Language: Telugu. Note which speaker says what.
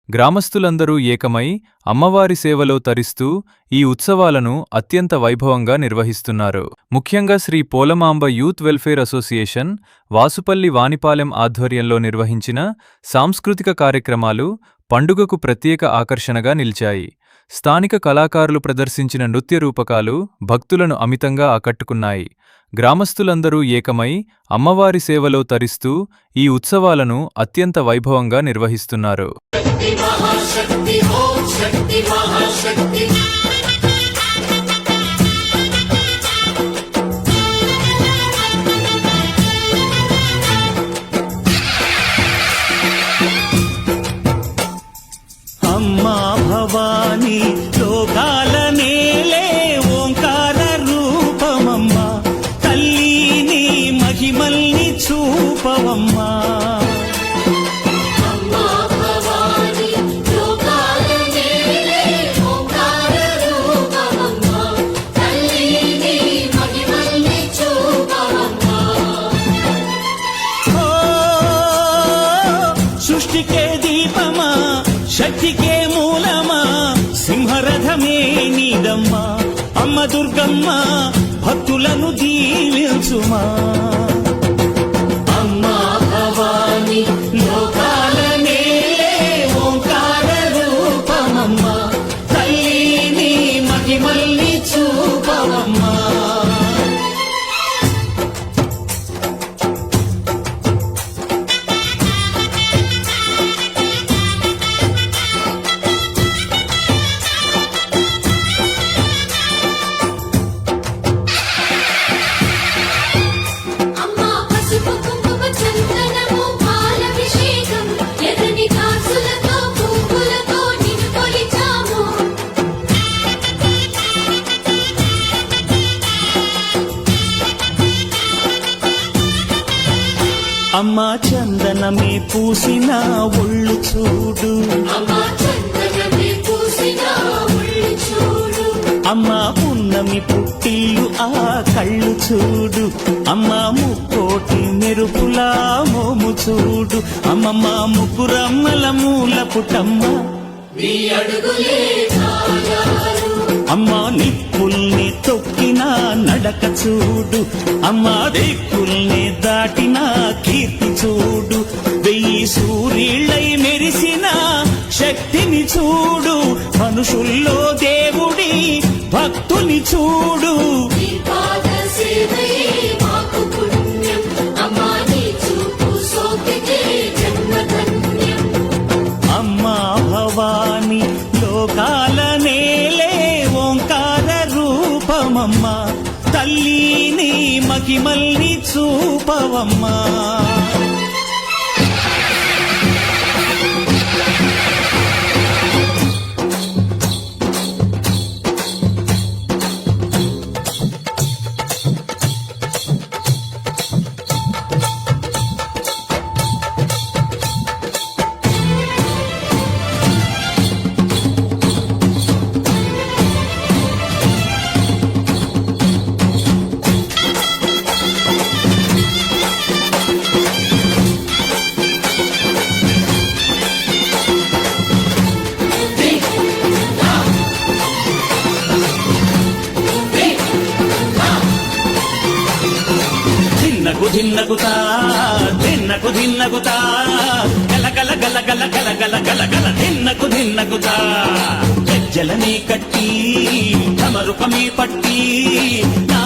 Speaker 1: గ్రామస్తులందరూ ఏకమై అమ్మవారి సేవలో తరిస్తూ ఈ ఉత్సవాలను అత్యంత వైభవంగా నిర్వహిస్తున్నారు. ముఖ్యంగా Shri Polamamba youth welfare association, Vasupalli Vanipalem ఆధ్వర్యంలో నిర్వహించిన సాంస్కృతిక కార్యక్రమాలు పండుగకు ప్రత్యేక ఆకర్షణగా నిలిచాయి. స్థానిక కళాకారులు ప్రదర్శించిన నృత్య రూపకాలు భక్తులను అమితంగా ఆకట్టుకున్నాయి. గ్రామస్తులందరూ ఏకమై అమ్మవారి సేవలో తరిస్తూ ఈ ఉత్సవాలను అత్యంత వైభవంగా నిర్వహిస్తున్నారు.
Speaker 2: అమ్మా భవాని లోకాల నేలే ఓంకార రూపమమ్మా, తల్లిని మహిమల్ని చూపవమ్మా. సృష్టికే దీపమా, శక్తికే మూలమా, సింహరథమే నీదమ్మా. అమ్మ దుర్గమ్మ భక్తులను దీవించుమా. అమ్మా భవాని లోకాల నేలే ఓంకార రూపమమ్మా, తల్లిని మహిమల్ని చూపవమ్మా. అమ్మా చందనమే పూసిన ఒళ్ళు చూడు, అమ్మా పున్నమి పుట్టిల్లు ఆ కళ్ళు చూడు, అమ్మా ముక్కోటి మెరుపులా మోము చూడు. అమ్మమ్మ ముగ్గురమ్మల మూల పుటమ్మ, అమ్మా నిప్పుల్ని తొక్కిన నడక చూడు, అమ్మా దిక్కుల్ని దాటిన కీర్తి చూడు. 1000 సూర్యుళ్ళై మెరిసిన శక్తిని చూడు, మనుషుల్లో దేవుడి భక్తుని చూడు. అమ్మా భవాని లోకాల నేలే ఓంకార రూపమమ్మా, తల్లిని మహిమల్ని చూపవమ్మా. ధిన్నగుతా ధిన్నకు ధిన్నగుతా, గల గల గల గల గల గల గల గల ధిన్నకు ధిన్నగుతా. గజ్జలనే కట్టి తమరుకమే పట్టి నా